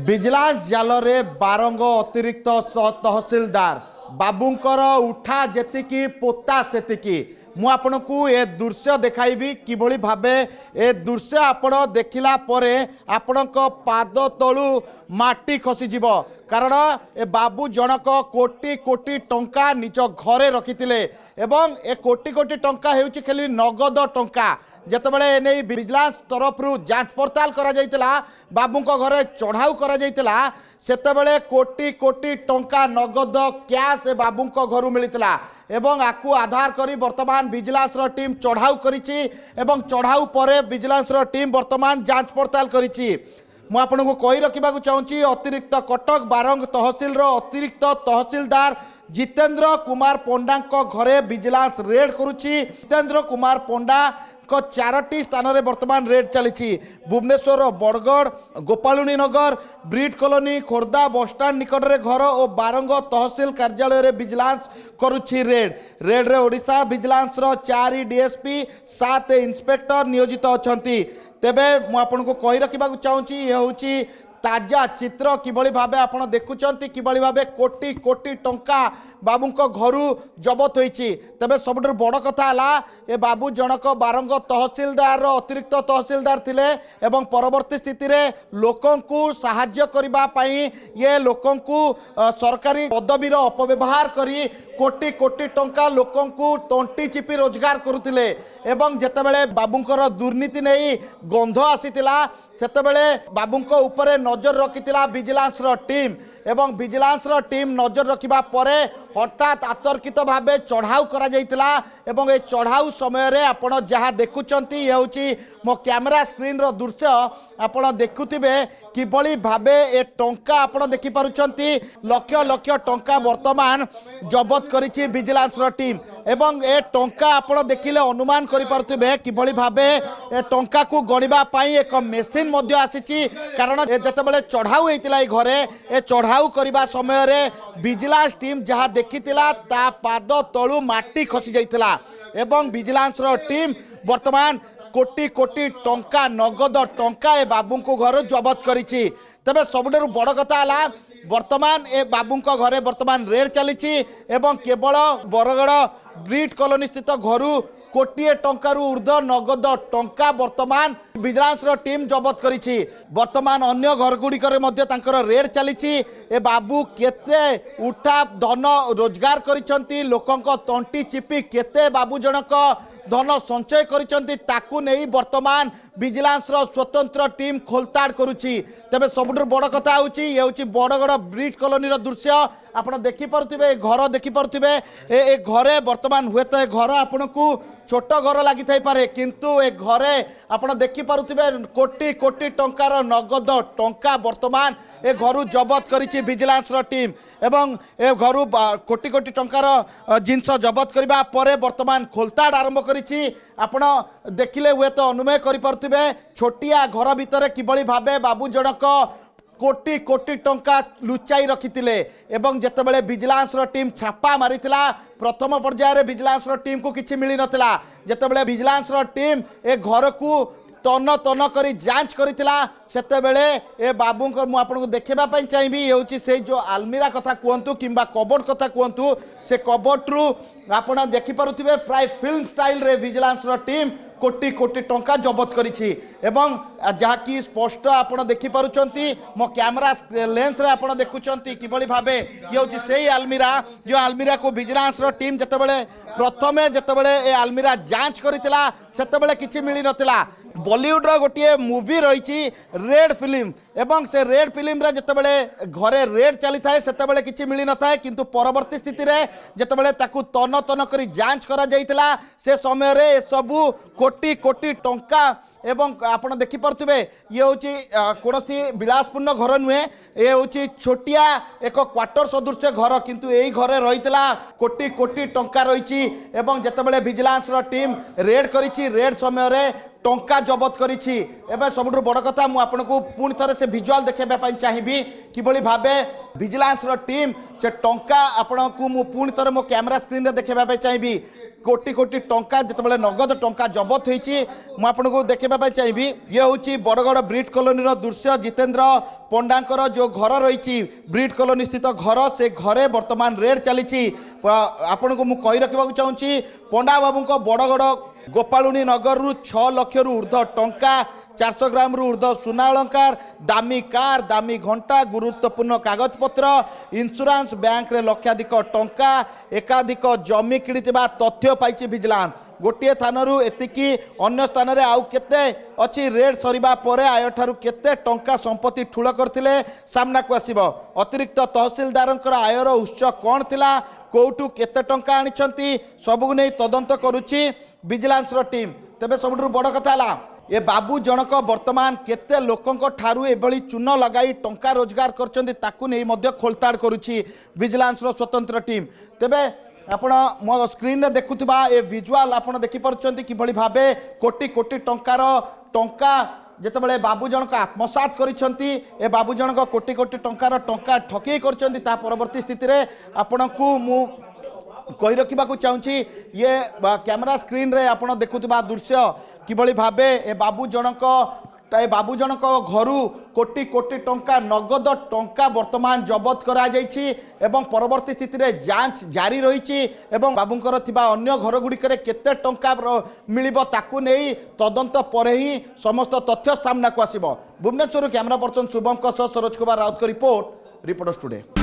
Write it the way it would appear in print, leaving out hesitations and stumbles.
Vigilance जाल रे बारंग अतिरिक्त तहसीलदार बाबूंकर उठा जेतिकी पोता सेतिकी मु आपनकु ए दृश्य देखाइबी किभली भाबे ए दृश्य आपण देखिला परे आपणक पाद तळु माटी खसी जीव कारण ए बाबू जनक कोटी कोटी टंका निज घरे रखिथिले एवं ए कोटी कोटी टंका हेउची खाली नगद टंका जेतेबेले एने विजिलेंस तरफ जांच पड़ताल करा जायतिला बाबूंक घरे चढ़ाऊ करा जायतिला सेतेबेले कोटी कोटी टंका नगद कैश ए बाबूंक घरु मिलितिला एवं आकु आधार करी वर्तमान विजिलेंस रो टीम चढ़ाऊ करिछि एवं चढ़ाऊ परे विजिलेंस रो टीम वर्तमान जांच पड़ताल करिछि मु आपनको कहि रखिबाकु चाहूँगी अतिरिक्त कटक बारंग तहसील रो अतिरिक्त तहसीलदार जितेंद्र कुमार पंडा घरे विजिलेंस रेड करुच्ची। जितेंद्र कुमार पंडा को 4टी स्थान में वर्तमान रेड चली भुवनेश्वर बड़गड़ गोपालुनी नगर ब्रिड कॉलोनी खोर्धा बसस्टाण्ड निकट में घर और बारंग तहसील कार्यालय रे विजिलेंस करुच्ची रेड रे ओडिशा विजिलेंस रो 4 डीएसपी 7 इंस्पेक्टर नियोजित अच्छा तेबे मु आपनको कहि रखिबाकु चाहूँगी ये हूँ ताजा चित्र किभली भाबे आपण देखुचंती किभली भाबे कोटी कोटी टंका बाबूंको घरु जबत होईची तबे सबुठु बड़ कथा हला ए बाबू जनक बारंग तहसीलदार अतिरिक्त तहसीलदार थिले एवं परवर्ती स्थिति रे लोकंकु सहाय्य करिबा पई ये लोकंकु सरकारी पदवीर अपव्यवहार करी कोटी कोटी टंका लोकंकु तंटी चिपी रोजगार करुथिले एवं जेतेबेले बाबूंकर दुर्नीति नहीं गंध आसीतिला सेतेबेले बाबूंको उपरे नजर रखिथिला विजिलेंस रो टीम एवं विजिलेंस रो टीम नजर रखिबा परे हठात आतर्कित भावे चढ़ाऊ करा जायतिला एवं ए चढ़ाऊ समय रे आपण जहाँ देखुचंती ये होची मो कैमरा स्क्रीन रो दृश्य आपण देखुथिबे किभली भावे ए टंका आपण देखि पारुचंती लक्ष लक्ष टंका वर्तमान जबत करिछि विजिलेंस रो टीम एवं ए टंका आपण देखिले अनुमान करि पारुथिबे किभली भावे ए टंका को गणिबा पई एक मेसिन मध्य आसीछि कारण ए जतेबेले चढ़ाऊ हेतिला ए घरे ए चढ़ाऊ करिबा समय रे विजिलेंस टीम जहाँ देखितिला ता पाद तळु माटी खसी जाइतिला एवं विजिलेंस रो टीम वर्तमान कोटी कोटी टंका नगद टंका ए बाबूंको घर जबत करिछि तबे सबुठु बड़ कथा हला वर्तमान ए बाबूंको घरे वर्तमान रेड चली एवं केवल बरगड़ ब्रिड कॉलोनी स्थित घरु कोटिए टंकारु ऊर्ध्व नगद टंका वर्तमान विजिलेंस रो टीम जबत करिछि वर्तमान अन्य घर गुड़िकर रेड चली ए बाबू केते उठा धन रोजगार करिसंती लोकंक तंटी चिपी केते बाबू जनक धन संचय करिसंती ताकू नहीं वर्तमान विजिलेंस रो स्वतंत्र टीम खोलताड़ करुछि तबे सबुठु बड़ कथा होछि ये होछि बड़गड़ ब्रिड कॉलोनी रो दृश्य आपण देखि पारुथिबे घर देखि पारुथिबे ए घरे वर्तमान हुए तो घर आपनकु छोट घर लगी थाई पारे किंतु ए घरे आपण देखि पारुथिबे कोटी कोटी टंकार नगद टंका वर्तमान ए घरु जबत करिछि विजिलेंस रो टीम एवं ए घरु कोटी कोटी टंकार जिनस जबत करबा परे वर्तमान खोलताड़ आरंभ करिछि आपण देखिले हुए तो अनुमय करि पारुथिबे छोटिया घर भितरे किभली भाबे बाबू जनक कोटी कोटी टंका लुचाई रखिथिले एवं जेतेबेले विजिलेंस रो टीम छापा मारिथिला प्रथम पर्याय रे विजिलेंस रो टीम को किछि मिली नथिला जेतेबेले विजिलेंस रो टीम ए घर को तन तन करी जांच करिथिला सेतेबेले ए बाबूंकर मु आपनको देखेबा पई चाहिबी ये होची से जो आलमीरा कथा कहंतु किंबा कबोर्ड कथा कहंतु से कबोर्ड रु आपण देखि पारुथिबे प्राय फिल्म स्टाइल रे विजिलेंस रो टीम कोटी कोटी टंका जबत करिछि एवं जहाँकि स्पष्ट आपण देखि पारुचंती मो कैमरा लेंस रे आपण देखुचंती किभली भाबे ये होची सेही आलमीरा जो आलमीरा को विजिलेंस रो टीम जतेबेले प्रथमे जतेबेले ए आलमीरा जांच करितिला सेतेबेले किछि मिली नथिला बॉलीवुड रो गोटे मूवी रही रेड फिल्म एवं से रेड फिल्म रे जतेबेले घरे रेड चली थाए सेतेबेले किछि मिली न थाए किंतु परवर्ती स्थिति रे जतेबेले ताकू तन तन करी जांच करा जाइतिला से समय रे सबु कोटी कोटी टंका एवं आपण देखि पारुथिबे ये होची कोनोसी विलासपूर्ण घर नुहे ये होची छोटिया एक क्वार्टर सदृश घर किंतु एई घरे रहितला कोटी कोटी टंका रहिछि एवं जतेबेले विजिलेंस रो टीम रेड करिछि रेड समय रे टंका जबत करिछि एबे सबुठु बड़ कथा मु आपनको पुणी थरे से विजुअल देखेबा पई चाहिबी किभली भाबे विजिलेंस रो टीम से टंका आपनको मु पुणी थरे मो कैमरा स्क्रीन रे देखेबा पई चाहिबी कोटी कोटी टंका जितेबाला नगद टंका जबत होती मुझे देखा चाहिए ये हूँ बड़गड़ ब्रिड कॉलोनी दृश्य जितेंद्र पंडांकर जो घर रही ब्रिड कॉलोनी स्थित घर से घरे बर्तमान रेड चली आपण को मुझे रखा चाहूँगी पंडा बाबू बड़गड़ गोपालुनी नगर 6 लाख रु ऊर्ध्व टंका 400 ग्राम रु ऊर्ध्व सुना अलंकार दामी कार दामी घंटा गुरुत्वपूर्ण कागजपत्र इंश्योरेंस बैंक रे लक्षाधिक टंका एकाधिक जमी किणी तथ्य पाई विजिलेंस गोटे थानू एतिकी अन्य स्थान में आउ केते अच्छी रेड सरिबा परे आय ठारू केते टंका संपत्ति ठूल करथिले सामना को आसीबो अतिरिक्त तहसीलदारंकर आयर उत्स कौन थिला कोठू केते टंका आनिछंती सबु नै तदंत करूची विजिलेंस रो टीम तबे सबुठु बड़ कथा ला ए बाबू जनक वर्तमान केते लोकंक ठारू एभली चून लगाई टंका रोजगार करछंती ताकू नै मध्य खोलताड़ करूची विजिलेंस रो स्वतंत्र टीम तबे आपण मो स्क्रीन रे देखुथिबा ए विजुअल आपण देखि परछंती किभली भाबे कोटी कोटी टंकार टंका जेतेबेले बाबू जनक आत्मसात करिसंती ए बाबू जनक कोटी कोटी टंकार टंका ठकी करछंती ता परवर्ती स्थिति रे आपणकू मु कहि रखिबाकू चाहूँगी ये कैमरा स्क्रीन रे आपण देखुथिबा दृश्य किभली भाबे ए बाबू जनक घरू कोटी कोटी टंका नगद टंका वर्तमान जबत करा जायछि एवं परवर्ती स्थिति रे जांच जारी रही एवं बाबूंकर थिबा अन्य घर गुड़िकरे केते टंका मिलिबो ताकू नेई तदंत परे ही समस्त तथ्य सामना को आसीबो भुवनेश्वर कैमरा पर्सन शुभम सरोज कुमार राउत को रिपोर्ट स्टूडियो।